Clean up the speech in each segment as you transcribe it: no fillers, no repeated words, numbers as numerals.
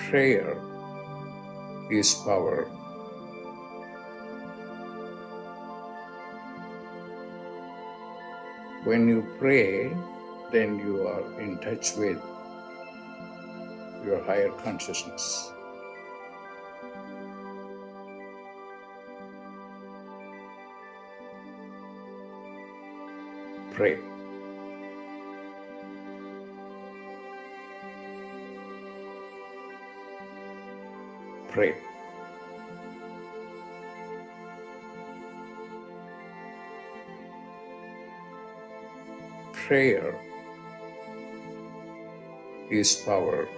Prayer is power. When you pray, then you are in touch with your higher consciousness. Pray. Pray. Prayer is power.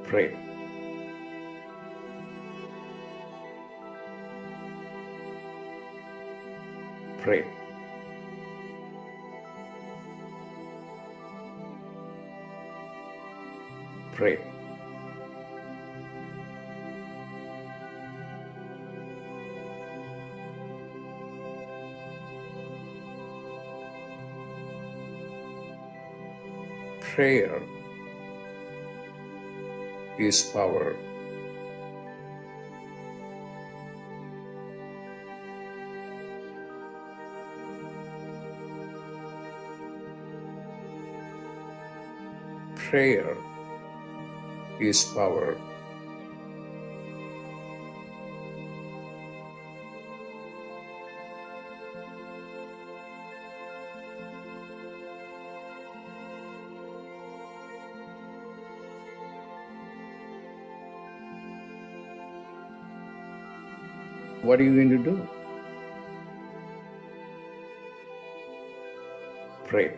Pray. Pray. Pray. Prayer is power. Prayer is power. What are you going to do? Pray.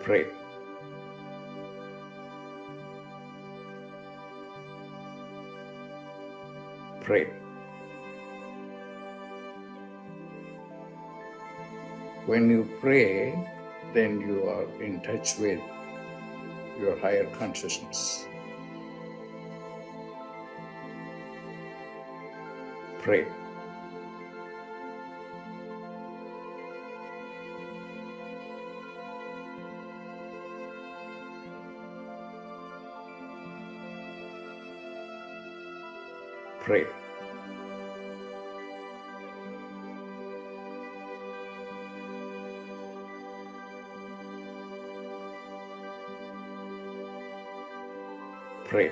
Pray. Pray. When you pray, then you are in touch with your higher consciousness. Pray. Pray. Pray.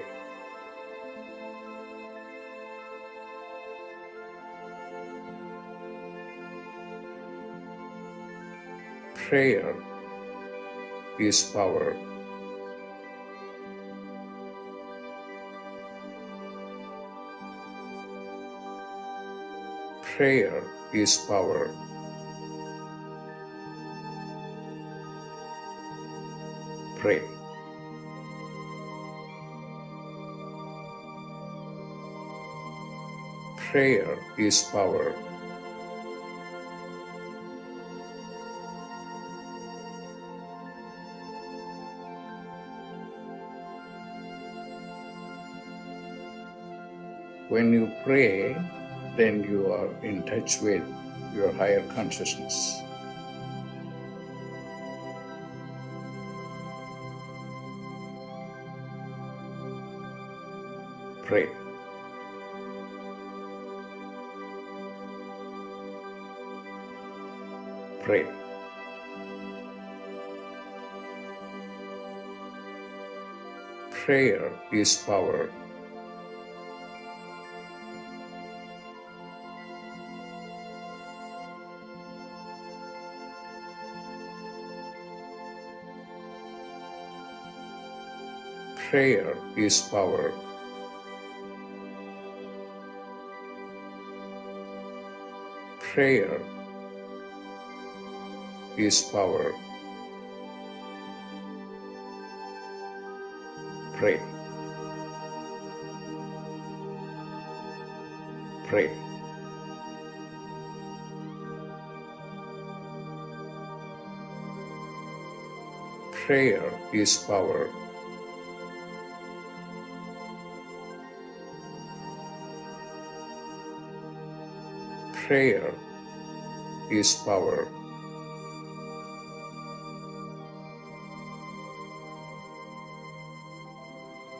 Prayer is power. Prayer is power. Pray. Prayer is power. When you pray, then you are in touch with your higher consciousness. Pray. Pray. Prayer is power. Prayer is power. Prayer is power. Pray. Pray. Prayer is power. Prayer is power.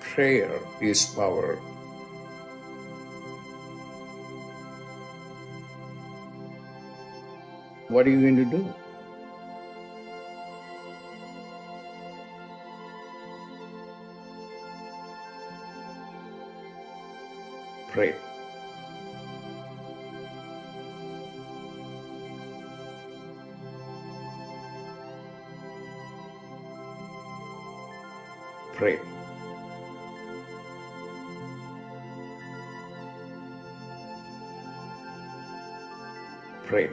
Prayer is power. What are you going to do? Pray. Pray. Pray.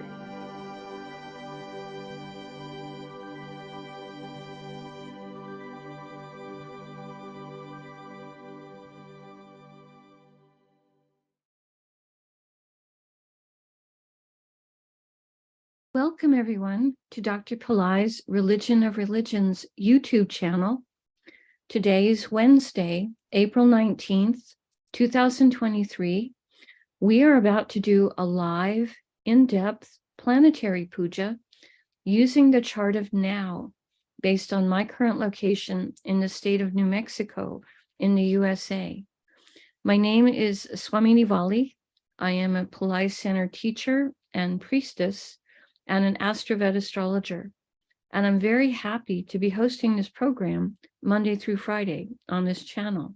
Welcome, everyone, to Dr. Pillai's Religion of Religions YouTube channel. Today is Wednesday, April 19th, 2023. We are about to do a live, in-depth planetary puja using the chart of now, based on my current location in the state of New Mexico in the USA. My name is Swamini Valli. I am a Pillai Center teacher and priestess and an AstroVed astrologer. And I'm very happy to be hosting this program Monday through Friday on this channel.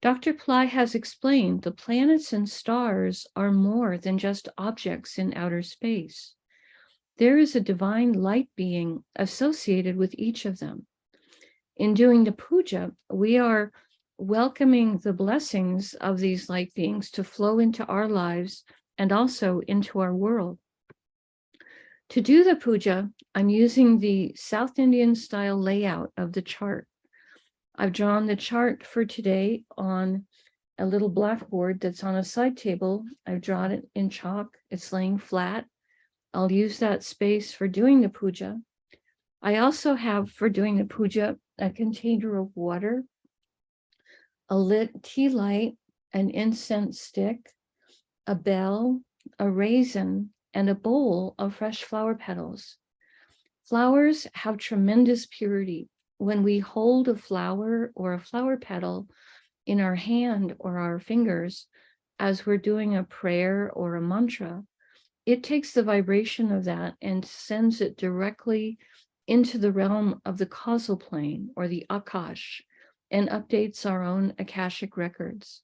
Dr. Pillai has explained the planets and stars are more than just objects in outer space. There is a divine light being associated with each of them. In doing the puja, we are welcoming the blessings of these light beings to flow into our lives and also into our world. To do the puja, I'm using the South Indian style layout of the chart. I've drawn the chart for today on a little blackboard that's on a side table. I've drawn it in chalk. It's laying flat. I'll use that space for doing the puja. I also have, for doing the puja, a container of water, a lit tea light, an incense stick, a bell, a raisin, and a bowl of fresh flower petals. Flowers have tremendous purity. When we hold a flower or a flower petal in our hand or our fingers, as we're doing a prayer or a mantra, it takes the vibration of that and sends it directly into the realm of the causal plane or the Akash and updates our own Akashic records.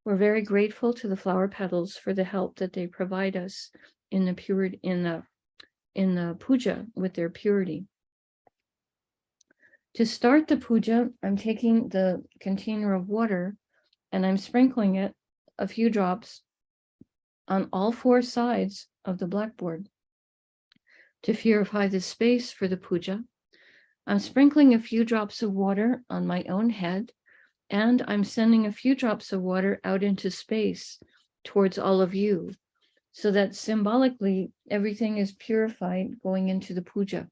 We're very grateful to the flower petals for the help that they provide us in the puja with their purity. To start the puja, I'm taking the container of water and I'm sprinkling it a few drops on all four sides of the blackboard to purify the space for the puja. I'm sprinkling a few drops of water on my own head, and I'm sending a few drops of water out into space towards all of you, so that symbolically everything is purified going into the puja.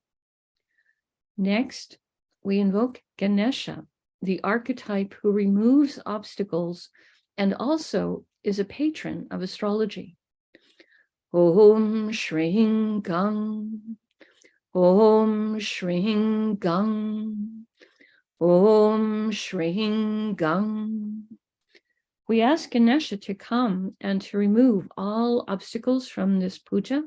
Next, we invoke Ganesha, the archetype who removes obstacles and also is a patron of astrology. Om Shring Gang, Om Shring Gang, Om Shring Gang. We ask Ganesha to come and to remove all obstacles from this puja.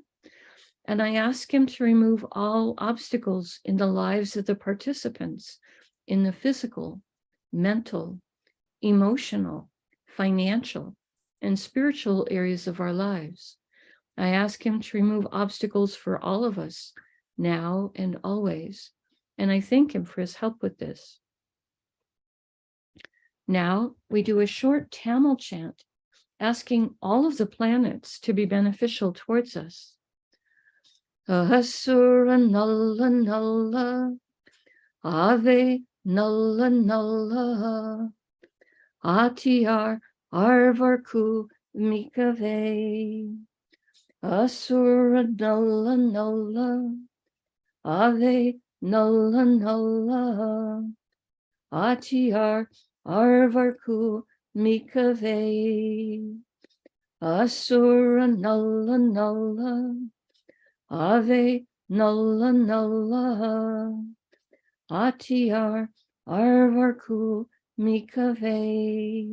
And I ask him to remove all obstacles in the lives of the participants in the physical, mental, emotional, financial, and spiritual areas of our lives. I ask him to remove obstacles for all of us now and always. And I thank him for his help with this. Now we do a short Tamil chant, asking all of the planets to be beneficial towards us. Asura Nalla Nalla, Ave Nalla Nalla, Atiyar Arvarku Mikave. Asura Nalla Nalla, Ave Nulla nulla. Atiar arvarku mikave. Asura nulla nulla. Ave nulla nulla. Atiar arvarku mikave.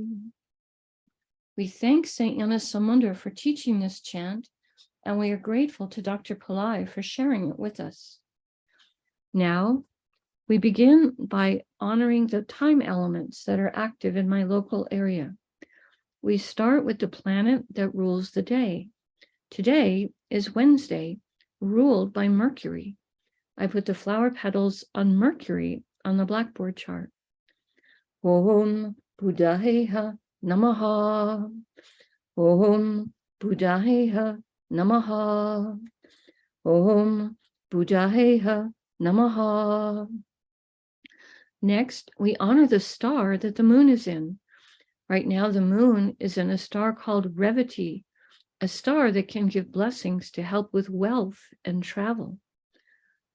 We thank Saint Yanasamunda for teaching this chant, and we are grateful to Dr. Pillai for sharing it with us. Now, we begin by honoring the time elements that are active in my local area. We start with the planet that rules the day. Today is Wednesday, ruled by Mercury. I put the flower petals on Mercury on the blackboard chart. Om Buddhayeha Namaha. Om Buddhayeha Namaha. Om Buddhayeha Namaha. Next, we honor the star that the moon is in. Right now, the moon is in a star called Revati, a star that can give blessings to help with wealth and travel.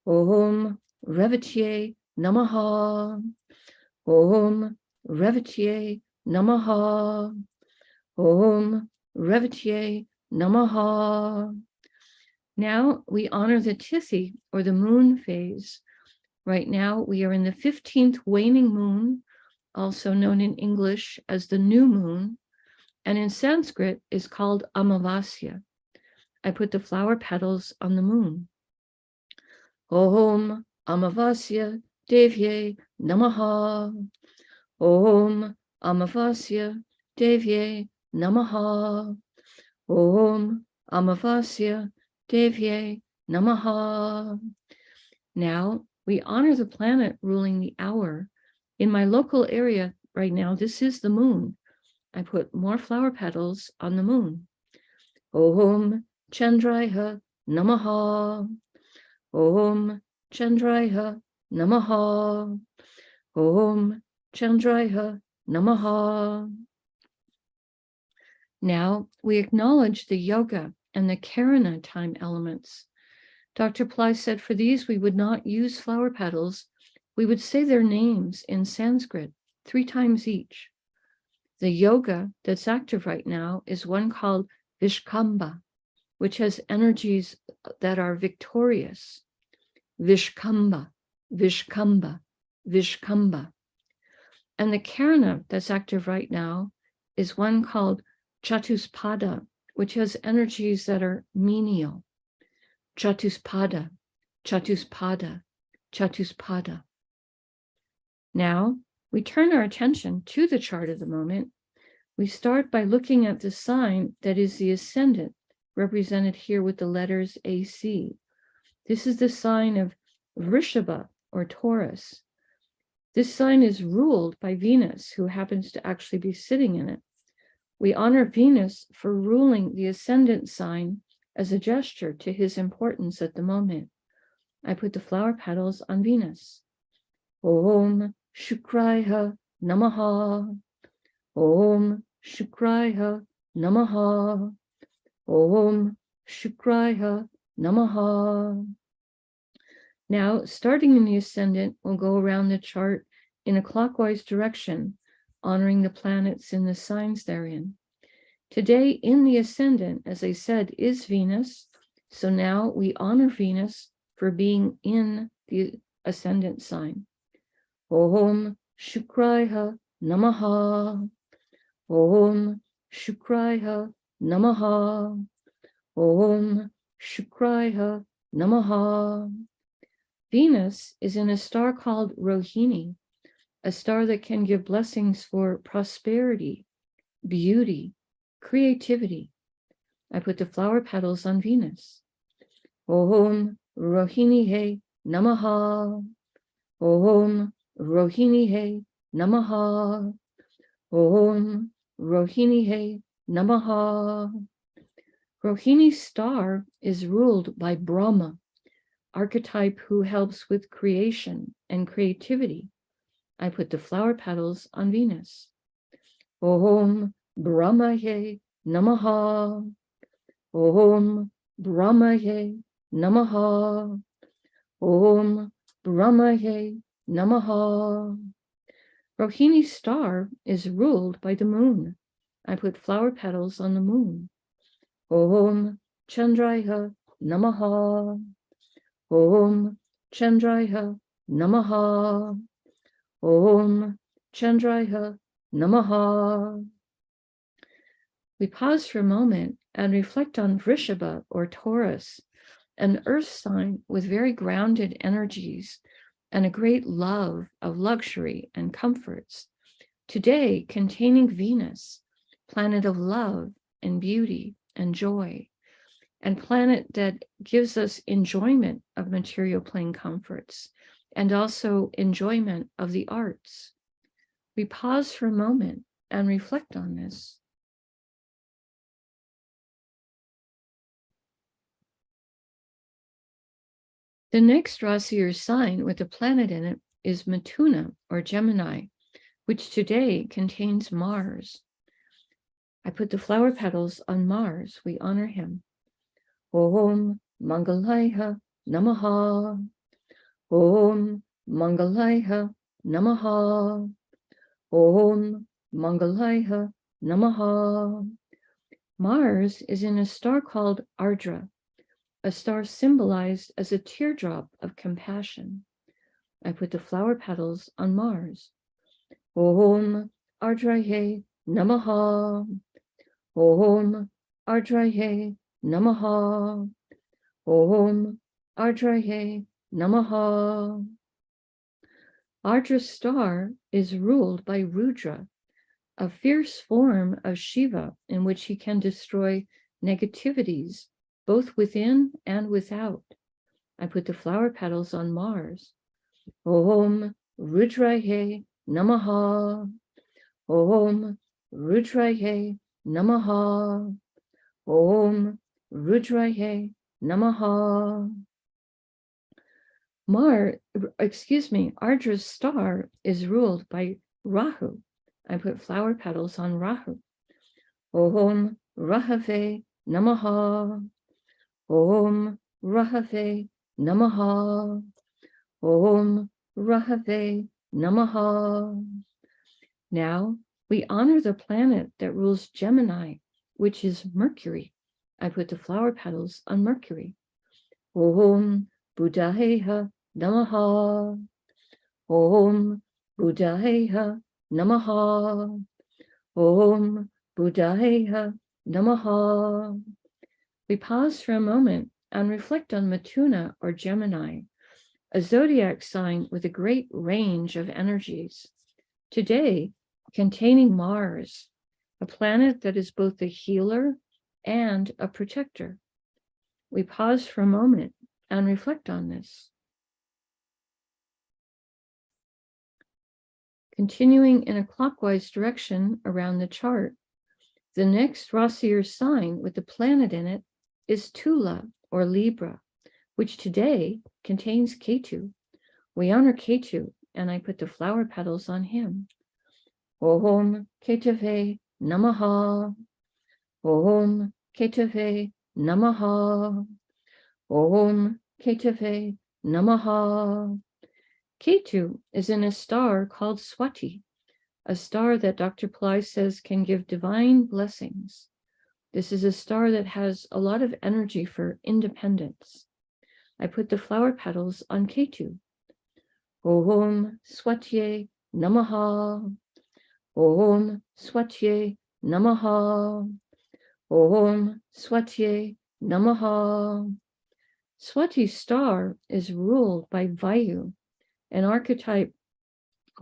Om Revatiye Namaha. Om Revatiye Namaha. Om Revatiye Namaha. Now we honor the Tithi, or the moon phase. Right now we are in the 15th waning moon, also known in English as the new moon, and in Sanskrit is called Amavasya. I put the flower petals on the moon. Om Amavasya Devye Namaha. Om Amavasya Devye Namaha. Om Amavasya Devye Namaha. Now we honor the planet ruling the hour. In my local area right now, this is the moon. I put more flower petals on the moon. Om Chandraya Namaha. Om Chandraya Namaha. Om Chandraya Namaha. Now we acknowledge the yoga and the Karana time elements. Dr. Pillai said for these we would not use flower petals. We would say their names in Sanskrit 3 times each. The yoga that's active right now is one called Vishkamba, which has energies that are victorious. Vishkamba, Vishkamba, Vishkamba. And the Karana that's active right now is one called Chatuspada, which has energies that are menial. Chatuspada, Chatuspada, Chatuspada. Now, we turn our attention to the chart of the moment. We start by looking at the sign that is the ascendant, represented here with the letters AC. This is the sign of Vrishabha, or Taurus. This sign is ruled by Venus, who happens to actually be sitting in it. We honor Venus for ruling the ascendant sign as a gesture to his importance at the moment. I put the flower petals on Venus. Om Shukraya Namaha. Om Shukraya Namaha. Om Shukraya Namaha. Now, starting in the ascendant, we'll go around the chart in a clockwise direction, honoring the planets in the signs therein. Today in the ascendant, as I said, is Venus. So now we honor Venus for being in the ascendant sign. Om Shukraya Namaha. Om Shukraya Namaha. Om Shukraya Namaha. Venus is in a star called Rohini, a star that can give blessings for prosperity, beauty, creativity. I put the flower petals on Venus. Om Rohinihe Namaha. Om Rohinihe Namaha. Om Rohinihe Namaha. Rohini's star is ruled by Brahma, archetype who helps with creation and creativity. I put the flower petals on Venus. Om Brahmaye Namaha. Om Brahmaye Namaha. Om Brahmaye Namaha. Rohini's star is ruled by the moon. I put flower petals on the moon. Om Chandraya Namaha. Om Chandraya Namaha. Om Chandraya Namaha. We pause for a moment and reflect on Vrishabha or Taurus, an earth sign with very grounded energies and a great love of luxury and comforts. Today, containing Venus, planet of love and beauty and joy, and planet that gives us enjoyment of material plane comforts and also enjoyment of the arts. We pause for a moment and reflect on this. The next Rasi or sign with a planet in it is Mithuna or Gemini, which today contains Mars. I put the flower petals on Mars. We honor him. Om Mangalaya Namaha. Om Mangalaya Namaha. Om Mangalaya Namaha. Mars is in a star called Ardra, a star symbolized as a teardrop of compassion. I put the flower petals on Mars. Om Ardraye Namaha. Om Ardraye Namaha. Om Ardraye Namaha. Ardra's star is ruled by Rudra, a fierce form of Shiva in which he can destroy negativities both within and without. I put the flower petals on Mars. Om Rudraye Namaha. Om Rudraye Namaha. Om Rudraye Namaha. Ardra's star is ruled by Rahu. I put flower petals on Rahu. Om Rahave Namaha. Om Rahave Namaha. Om Rahave Namaha. Now we honor the planet that rules Gemini, which is Mercury. I put the flower petals on Mercury. Om Buddhayeha Namaha. Om Buddhayeha Namaha. Om Buddhayeha Namaha. We pause for a moment and reflect on Mithuna or Gemini, a zodiac sign with a great range of energies. Today, containing Mars, a planet that is both a healer and a protector. We pause for a moment and reflect on this. Continuing in a clockwise direction around the chart, the next Rasi or sign with the planet in it is Tula or Libra, which today contains Ketu. We honor Ketu, and I put the flower petals on him. Om Ketave Namaha. Om Ketave Namaha. Om Ketave Namaha. Ketu is in a star called Swati, a star that Dr. Pillai says can give divine blessings. This is a star that has a lot of energy for independence. I put the flower petals on Ketu. Om Swatye Namaha. Om Swatye Namaha. Om Swatye Namaha. Swati's star is ruled by Vayu, an archetype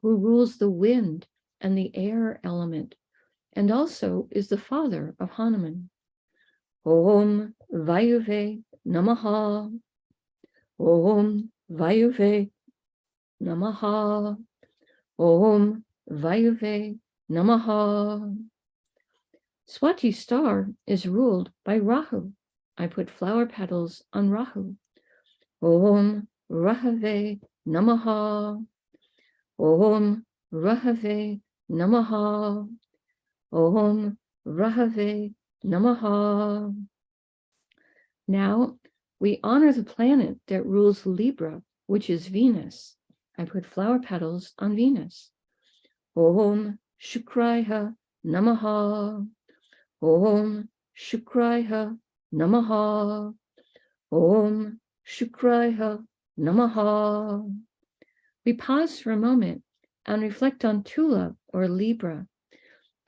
who rules the wind and the air element, and also is the father of Hanuman. Om Vayuve Namaha. Om Vayuve Namaha. Om Vayuve Namaha. Swati's star is ruled by Rahu. I put flower petals on Rahu. Om Rahave Namaha. Om Rahave Namaha. Om Rahave Namaha. Now we honor the planet that rules Libra. which is Venus. I put flower petals on Venus. Om Shukraya Namaha. Om Shukraya Namaha. Om Shukraya Namaha. We pause for a moment and reflect on Tula or Libra,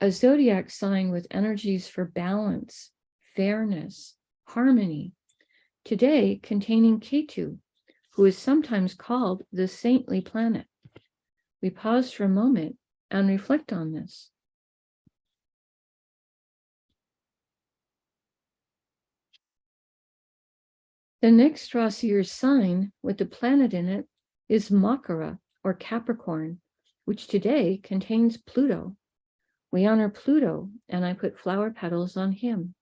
a zodiac sign with energies for balance, fairness, harmony, today containing Ketu, who is sometimes called the saintly planet. We pause for a moment and reflect on this. The next Rasi or sign with the planet in it is Makara or Capricorn, which today contains Pluto. We honor Pluto, and I put flower petals on him.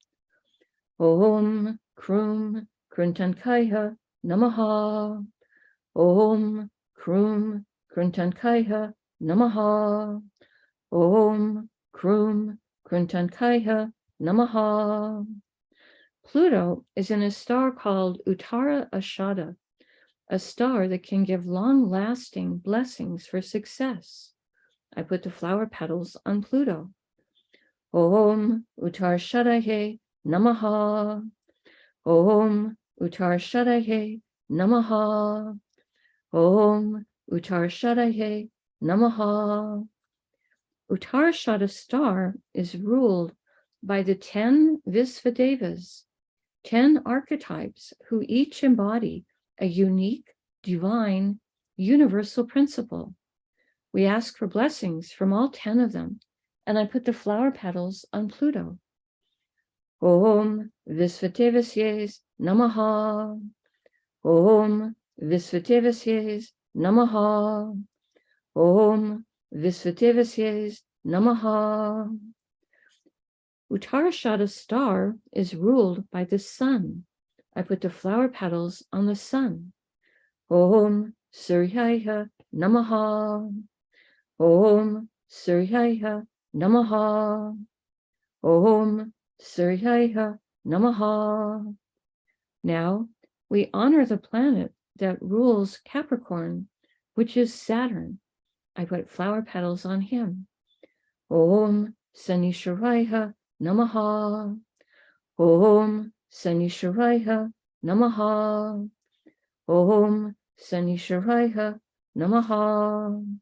Om Krum Kruntankaya Namaha. Om Krum Kruntankaya Namaha. Om Krum Kruntankaya Namaha. Pluto is in a star called Uttara Ashada, a star that can give long-lasting blessings for success. I put the flower petals on Pluto. Om Uttar Shadahe Namaha. Om Uttar Shadahe Namaha. Om Uttar Shadahe Namaha. Uttarashada star is ruled by the 10 Visvadevas, 10 archetypes who each embody a unique, divine, universal principle. We ask for blessings from all 10 of them, and I put the flower petals on Pluto. Om Visvadevasye Namaha. Om Visvadevasye Namaha. Om Visvadevasye Namaha. Uttarashada star is ruled by the sun. I put the flower petals on the sun. Om Suryaya Namaha. Om Suryaya Namaha. Om Suryaya Namaha. Now we honor the planet that rules Capricorn, which is Saturn. I put flower petals on him. Om Sanisharaya Namaha. Om Sanisharaya Namaha. Om Sanisharaya Namaha.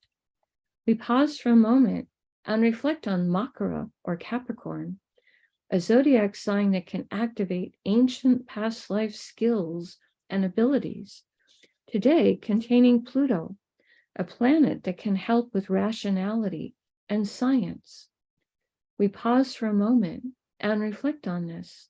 We pause for a moment and reflect on Makara or Capricorn, a zodiac sign that can activate ancient past life skills and abilities, today containing Pluto, a planet that can help with rationality and science. We pause for a moment and reflect on this.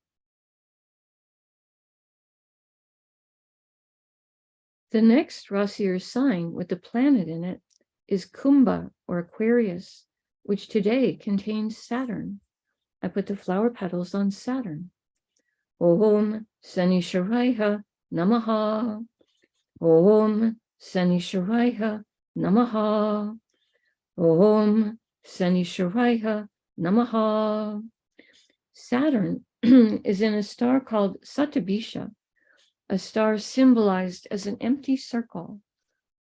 The next Rasi or sign with the planet in it is Kumbha or Aquarius, which today contains Saturn. I put the flower petals on Saturn. Om Sanisharaya Namaha. Om Sanisharaya Namaha. Om Sanisharaya Namaha. Saturn is in a star called Satabisha, a star symbolized as an empty circle.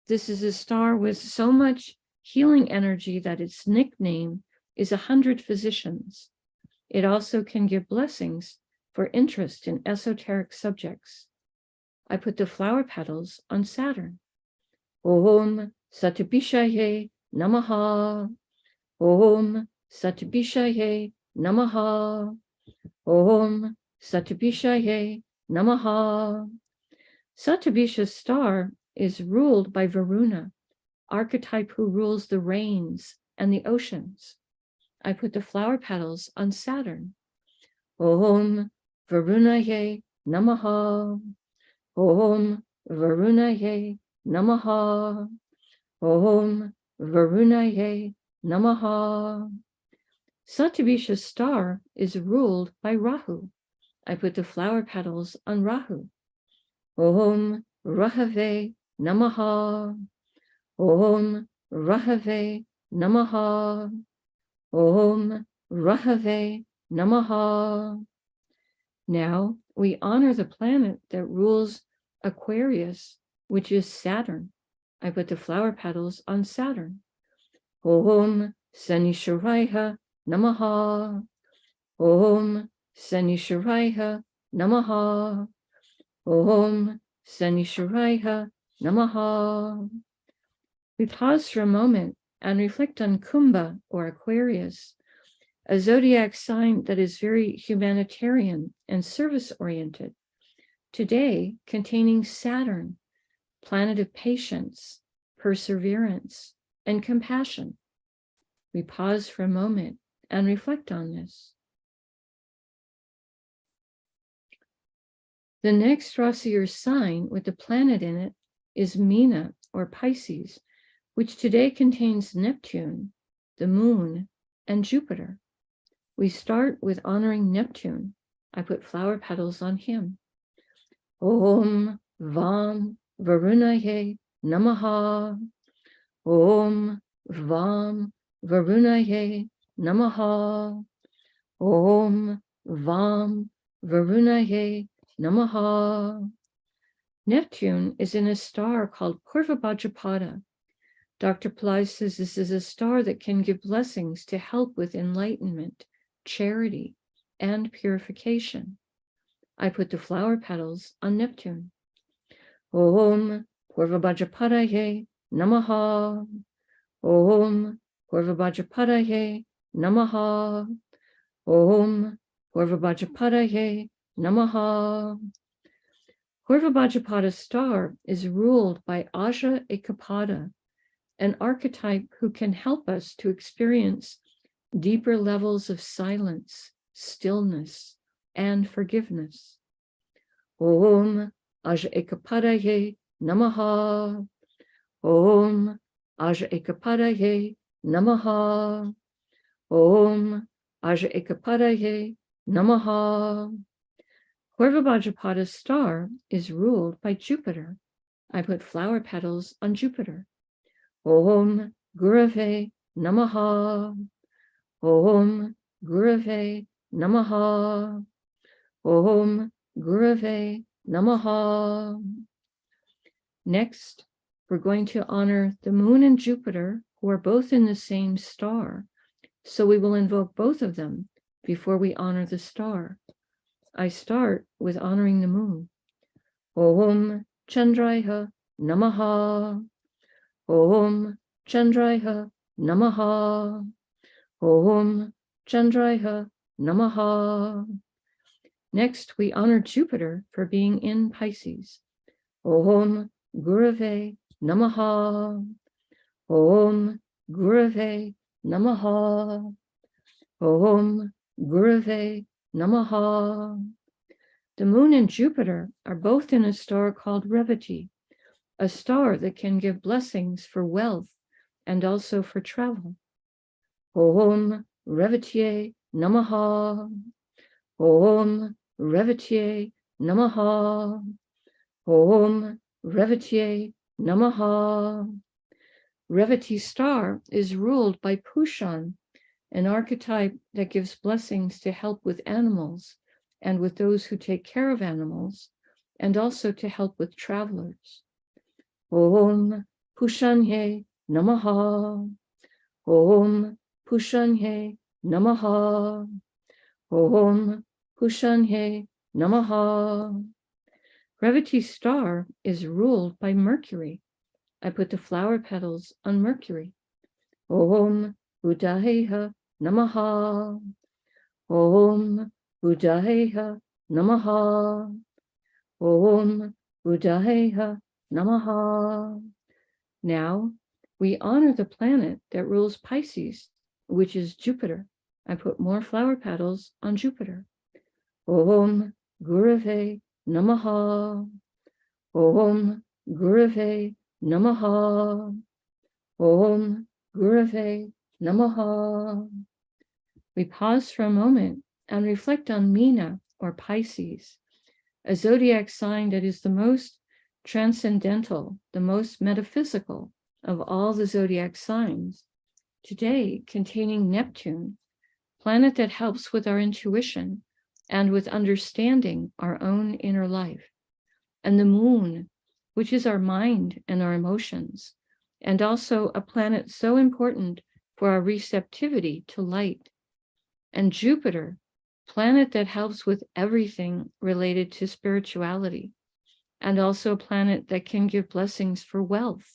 This is a star with so much healing energy that its nickname is 100 physicians. It also can give blessings for interest in esoteric subjects. I put the flower petals on Saturn. Om Satabishaye Namaha. Om Satabishaye Namaha. Om Satabishaye Namaha. Satabisha's star is ruled by Varuna, archetype who rules the rains and the oceans. I put the flower petals on Saturn. Om Varunaye Namaha. Om Varunaye Namaha. Om Varunaye Namaha. Satabisha's star is ruled by Rahu. I put the flower petals on Rahu. Om Rahave Namaha. Om Rahave Namaha. Om Rahave Namaha. Now we honor the planet that rules Aquarius, which is Saturn. I put the flower petals on Saturn. Om Sanishwaraya Namaha. Om Sanishwaraya Namaha. Om Sanishwaraya Namaha. We pause for a moment and reflect on Kumbha or Aquarius, a zodiac sign that is very humanitarian and service-oriented, today containing Saturn, planet of patience, perseverance, and compassion. We pause for a moment and reflect on this. The next Rasi or sign with the planet in it is Meena or Pisces, which today contains Neptune, the moon, and Jupiter. We start with honoring Neptune. I put flower petals on him. Om Vam Varunaye Namaha. Om Vam Varunaye Namaha. Om Vam Varunaye Namaha. Neptune is in a star called Purvabhadrapada. Dr. Pillai says this is a star that can give blessings to help with enlightenment, charity, and purification. I put the flower petals on Neptune. Om Purvabhadrapadaye Namaha. Om Purvabhadrapadaye Namaha. Om Purvabhadrapadaye Namaha. Purvabhadrapada star is ruled by Aja Ekapada, an archetype who can help us to experience deeper levels of silence, stillness, and forgiveness. Om Aja Ekapadaye Namaha. Om Aja Ekapadaye Namaha. Om Aja Ekapadaye Namaha. Purvabhadrapada star is ruled by Jupiter. I put flower petals on Jupiter. Om Gurave Namaha. Om Gurave Namaha. Om Gurave Namaha. Next, we're going to honor the moon and Jupiter, who are both in the same star. So we will invoke both of them before we honor the star. I start with honoring the moon. Om Chandraya Namaha. Om Chandraya Namaha. Om Chandraya Namaha. Next, we honor Jupiter for being in Pisces. Om Gurave Namaha. Om Gurave Namaha. Om Gurave Namaha. The moon and Jupiter are both in a star called Revati, a star that can give blessings for wealth and also for travel. Om Revatiye Namaha. Om Revatiye Namaha. Om Revatiye Namaha. Revati star is ruled by Pushan, an archetype that gives blessings to help with animals and with those who take care of animals, and also to help with travelers. Om Pushanye Namaha. Om Pushanye Namaha. Om Pushanye Namaha. Revati star is ruled by Mercury. I put the flower petals on Mercury. Om Buddhayeha Namaha. Om Buddhayeha Namaha. Om Buddhayeha Namaha. Now we honor the planet that rules Pisces, which is Jupiter. I put more flower petals on Jupiter. Om Gurave Namaha. Om Gurave Namaha. Om Gurave Namaha. We pause for a moment and reflect on Meena or Pisces, a zodiac sign that is the most transcendental, the most metaphysical of all the zodiac signs, today containing Neptune, planet that helps with our intuition and with understanding our own inner life, and the moon, which is our mind and our emotions, and also a planet so important for our receptivity to light. And Jupiter, planet that helps with everything related to spirituality, and also a planet that can give blessings for wealth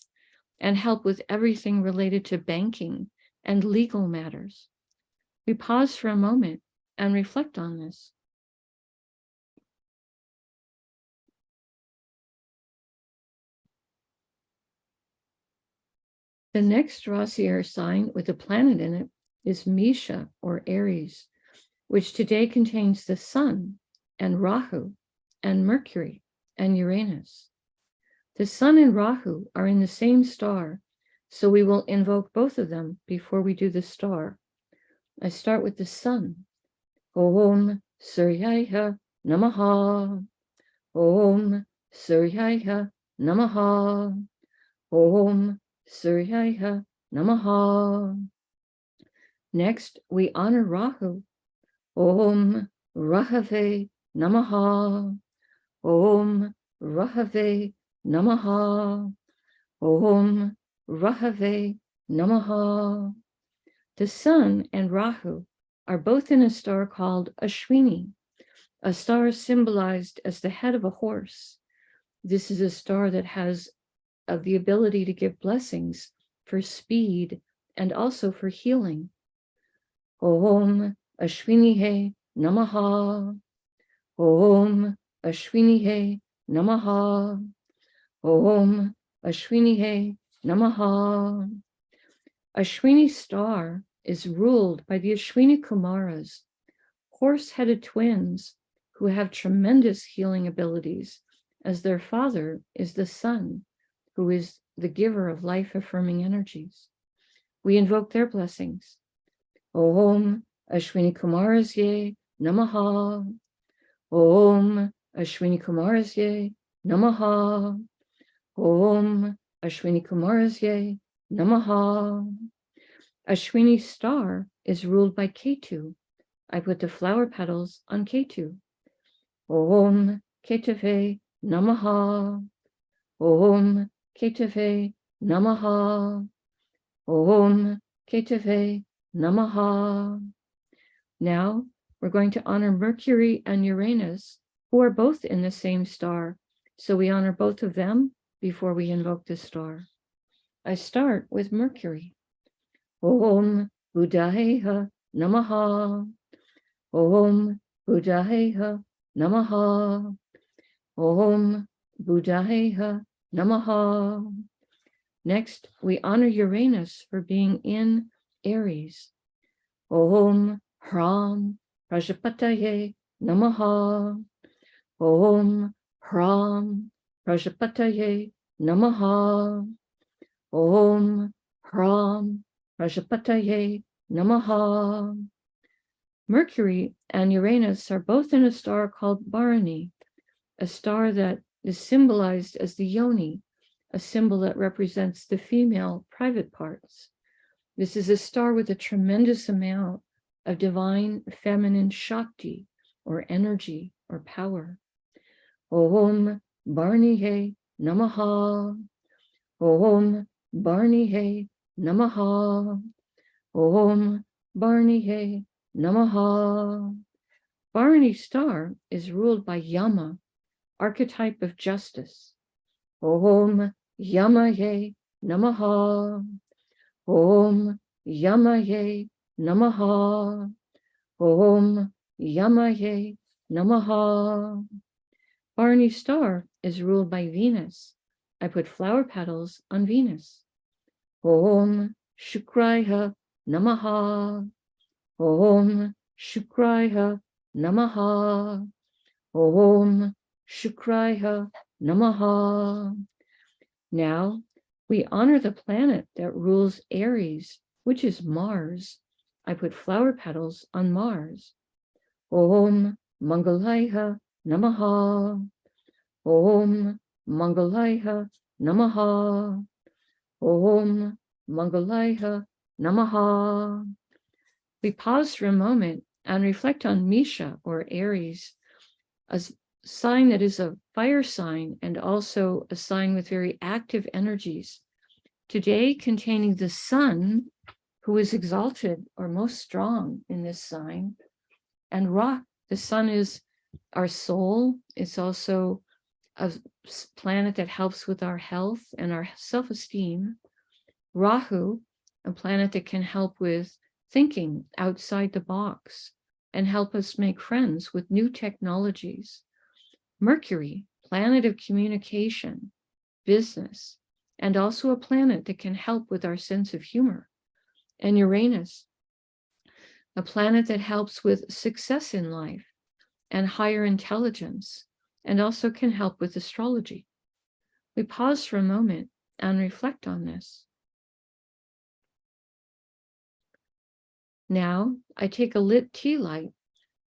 and help with everything related to banking and legal matters. We pause for a moment and reflect on this. The next Rasi air sign with a planet in it is Misha or Aries, which today contains the Sun and Rahu and Mercury and Uranus. The Sun and Rahu are in the same star, so we will invoke both of them before we do the star. I start with the Sun. Om Suryaya Namaha. Om Suryaya Namaha. Om Suryaya Namaha. Next, we honor Rahu. Om Rahave Namaha. Om Rahave Namaha. Om Rahave Namaha. The Sun and Rahu are both in a star called Ashwini, a star symbolized as the head of a horse. This is a star that has the ability to give blessings for speed and also for healing. Om Ashwinihe Namaha. Om Ashwinihe Namaha. Om Ashwinihe Namaha. Ashwini star is ruled by the Ashwini Kumaras, horse-headed twins who have tremendous healing abilities, as their father is the Sun, who is the giver of life-affirming energies. We invoke their blessings. Om Ashwini Kumarasye Namaha. Om Ashwini Kumarasye Namaha. Om Ashwini Kumarasye Namaha. Ashwini star is ruled by Ketu. I put the flower petals on Ketu. Om Ketave Namaha. Om Ketave Namaha. Om Ketave Namaha. Now we're going to honor Mercury and Uranus, who are both in the same star. So we honor both of them before we invoke the star. I start with Mercury. Om Buddhayeha Namaha. Om Buddhayeha Namaha. Om Buddhayeha Namaha. Next, we honor Uranus for being in Aries. Om Hram Prajapataye Namaha. Om Hram Prajapataye Namaha. Om Hram Prajapataye Namaha. Mercury and Uranus are both in a star called Bharani, a star that is symbolized as the yoni, a symbol that represents the female private parts. This is a star with a tremendous amount of divine feminine Shakti, or energy, or power. Om Bharanihe Namaha. Om Bharanihe Namaha. Om Bharanihe Namaha. Bharani star is ruled by Yama, archetype of justice. Om Yamaye Namaha. Om Yamaye Namaha. Om Yamaye Namaha. Bharani star is ruled by Venus. I put flower petals on Venus. Om Shukraya Namaha. Om Shukraya Namaha. Om Shukraya Namaha. Now we honor the planet that rules Aries, which is Mars. I put flower petals on Mars. Om Mangalaya Namaha. Om Mangalaya Namaha. Om Mangalaya Namaha. We pause for a moment and reflect on Misha or Aries, as sign that is a fire sign and also a sign with very active energies. Today, containing the sun, who is exalted or most strong in this sign, and Ra. The sun is our soul. It's also a planet that helps with our health and our self-esteem. Rahu, a planet that can help with thinking outside the box and help us make friends with new technologies. Mercury, planet of communication, business, and also a planet that can help with our sense of humor. And Uranus, a planet that helps with success in life and higher intelligence, and also can help with astrology. We pause for a moment and reflect on this. Now, I take a lit tea light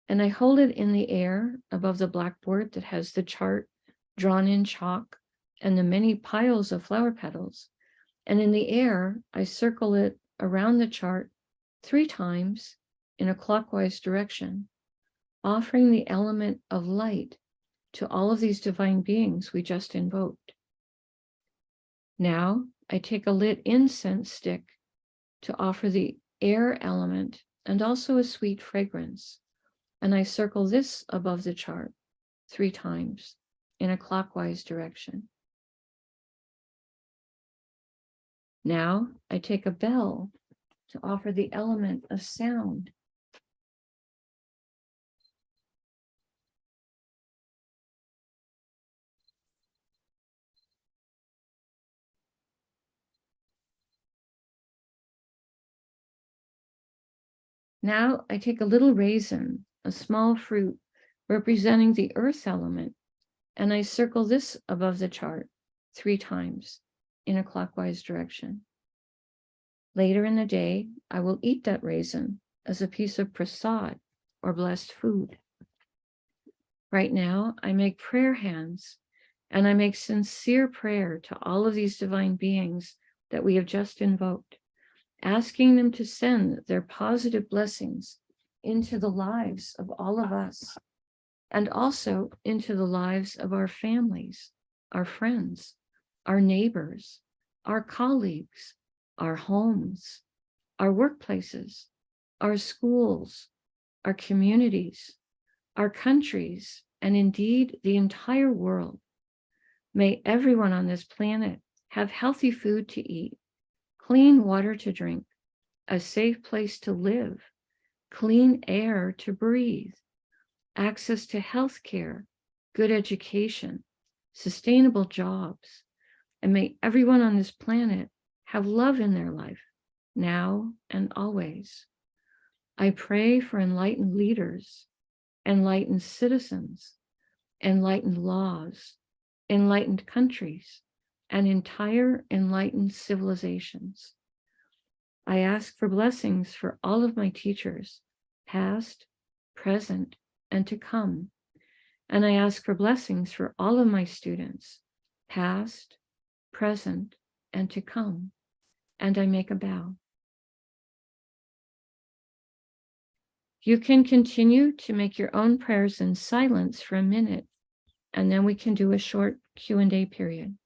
and I hold it in the air above the blackboard that has the chart drawn in chalk and the many piles of flower petals. And in the air, I circle it around the chart 3 times in a clockwise direction, offering the element of light to all of these divine beings we just invoked. Now, I take a lit incense stick to offer the air element and also a sweet fragrance. And I circle this above the chart 3 times in a clockwise direction. Now I take a bell to offer the element of sound. Now I take a little raisin, a small fruit representing the earth element, and I circle this above the chart 3 times in a clockwise direction. Later in the day, I will eat that raisin as a piece of prasad or blessed food. Right now, I make prayer hands and I make sincere prayer to all of these divine beings that we have just invoked, asking them to send their positive blessings into the lives of all of us and also into the lives of our families, our friends, our neighbors, our colleagues, our homes, our workplaces, our schools, our communities, our countries, and indeed the entire world. May everyone on this planet have healthy food to eat, clean water to drink, a safe place to live, clean air to breathe, access to health care, good education, sustainable jobs, and may everyone on this planet have love in their life, now and always. I pray for enlightened leaders, enlightened citizens, enlightened laws, enlightened countries, and entire enlightened civilizations. I ask for blessings for all of my teachers, past, present, and to come. And I ask for blessings for all of my students, past, present, and to come. And I make a bow. You can continue to make your own prayers in silence for a minute, and then we can do a short Q&A period.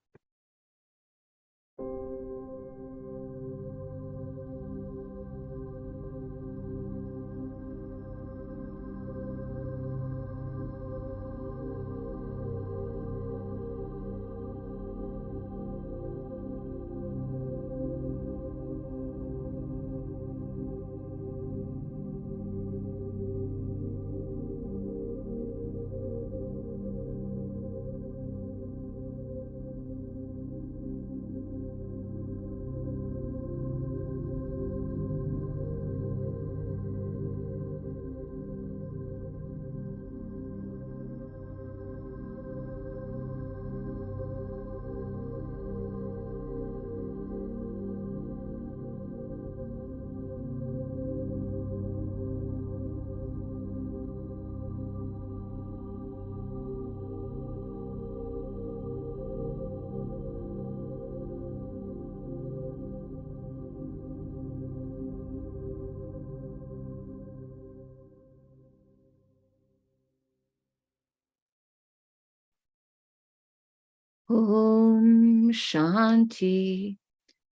Om Shanti,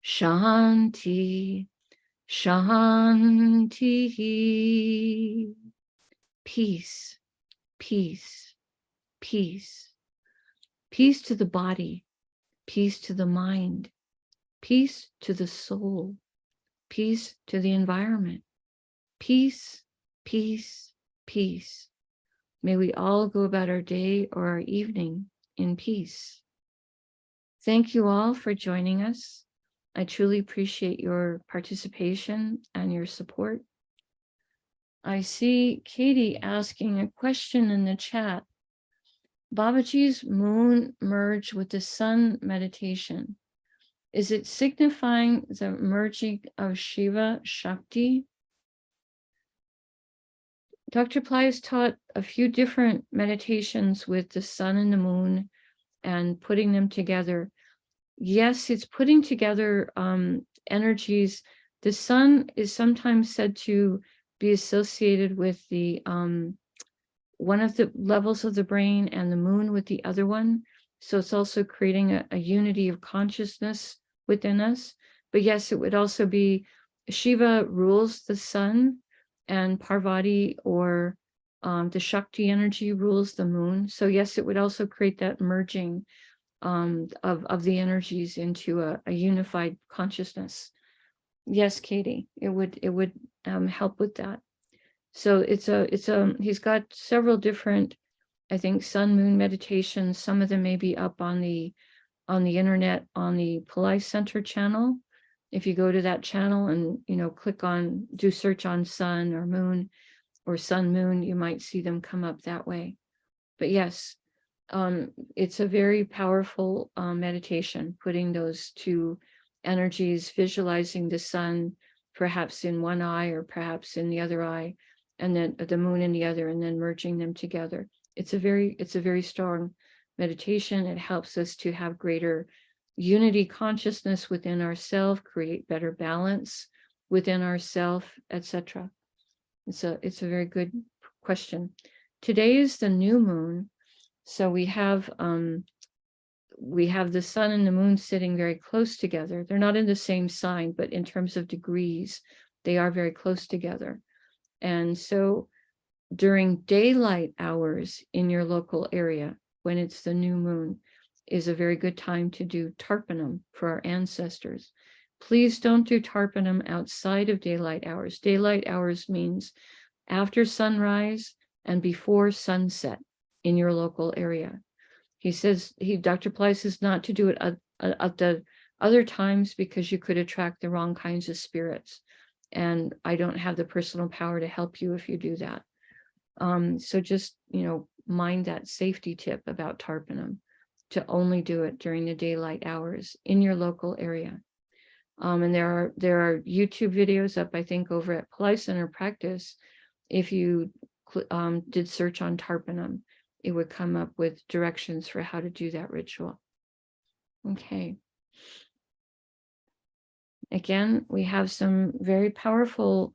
Shanti, Shanti. Peace, peace, peace. Peace to the body, peace to the mind, peace to the soul, peace to the environment. Peace, peace, peace. May we all go about our day or our evening in peace. Thank you all for joining us. I truly appreciate your participation and your support. I see Katie asking a question in the chat. Babaji's moon merge with the sun meditation. Is it signifying the merging of Shiva Shakti? Dr. Pillai has taught a few different meditations with the sun and the moon and putting them together. Yes, it's putting together energies. The sun is sometimes said to be associated with the one of the levels of the brain and the moon with the other one. So it's also creating a unity of consciousness within us. But yes, it would also be Shiva rules the sun and Parvati or the Shakti energy rules the moon. So yes, it would also create that merging of the energies into a unified consciousness. Yes, Katie, it would help with that. So he's got several different, I think, sun moon meditations. Some of them may be up on the internet on the Pillai Center channel. If you go to that channel and click on, do search on sun or moon or sun moon, you might see them come up that way. But yes, it's a very powerful meditation, putting those two energies, visualizing the sun perhaps in one eye or perhaps in the other eye, and then the moon in the other, and then merging them together. It's a very strong meditation. It helps us to have greater unity consciousness within ourselves, create better balance within ourselves, etc. It's a very good question. Today is the new moon. So we have the sun and the moon sitting very close together. They're not in the same sign, but in terms of degrees, they are very close together. And so during daylight hours in your local area, when it's the new moon, is a very good time to do tarpanam for our ancestors. Please don't do tarpanam outside of daylight hours. Daylight hours means after sunrise and before sunset in your local area. He says, Dr. Pillai says not to do it at the other times because you could attract the wrong kinds of spirits. And I don't have the personal power to help you if you do that. So just, mind that safety tip about tarpanam, to only do it during the daylight hours in your local area. And there are YouTube videos up, I think, over at Pillai Center Practice. If you did search on tarpanam, it would come up with directions for how to do that ritual. Okay. Again, we have some very powerful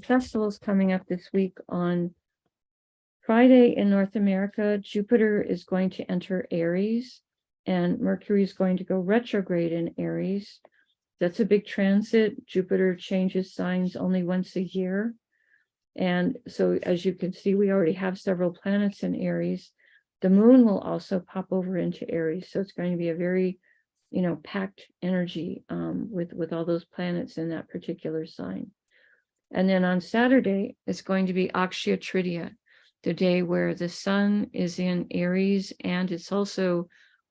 festivals coming up this week. On Friday in North America, Jupiter is going to enter Aries and Mercury is going to go retrograde in Aries. That's a big transit. Jupiter changes signs only once a year. And so as you can see, we already have several planets in Aries. The moon will also pop over into Aries. So it's going to be a very, packed energy with all those planets in that particular sign. And then on Saturday, it's going to be Akshaya Tritiya, the day where the sun is in Aries, and it's also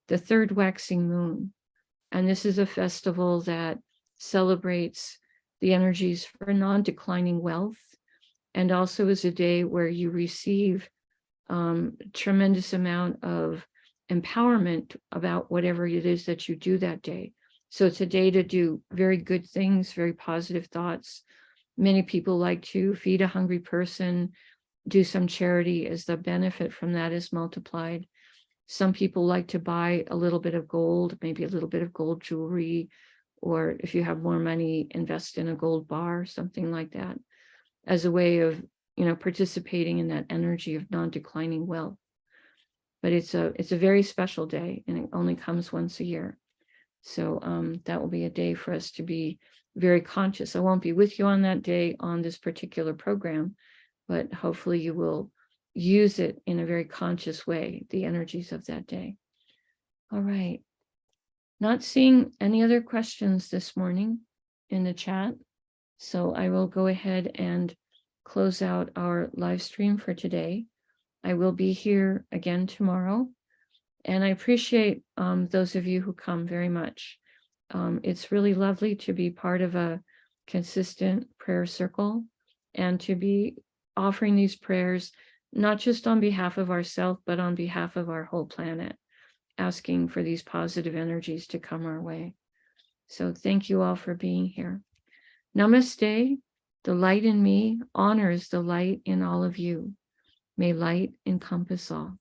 the third waxing moon. And this is a festival that celebrates the energies for non-declining wealth, and also is a day where you receive tremendous amount of empowerment about whatever it is that you do that day. So it's a day to do very good things, very positive thoughts. Many people like to feed a hungry person, do some charity as the benefit from that is multiplied. Some people like to buy a little bit of gold, maybe a little bit of gold jewelry, or if you have more money, invest in a gold bar, something like that, as a way of, participating in that energy of non-declining wealth. but it's a very special day, and it only comes once a year. So that will be a day for us to be very conscious. I won't be with you on that day on this particular program, but hopefully you will use it in a very conscious way, the energies of that day. All right. Not seeing any other questions this morning in the chat, so I will go ahead and close out our live stream for today. I will be here again tomorrow, and I appreciate those of you who come very much. It's really lovely to be part of a consistent prayer circle and to be offering these prayers, not just on behalf of ourselves, but on behalf of our whole planet, asking for these positive energies to come our way. So thank you all for being here. Namaste. The light in me honors the light in all of you. May light encompass all.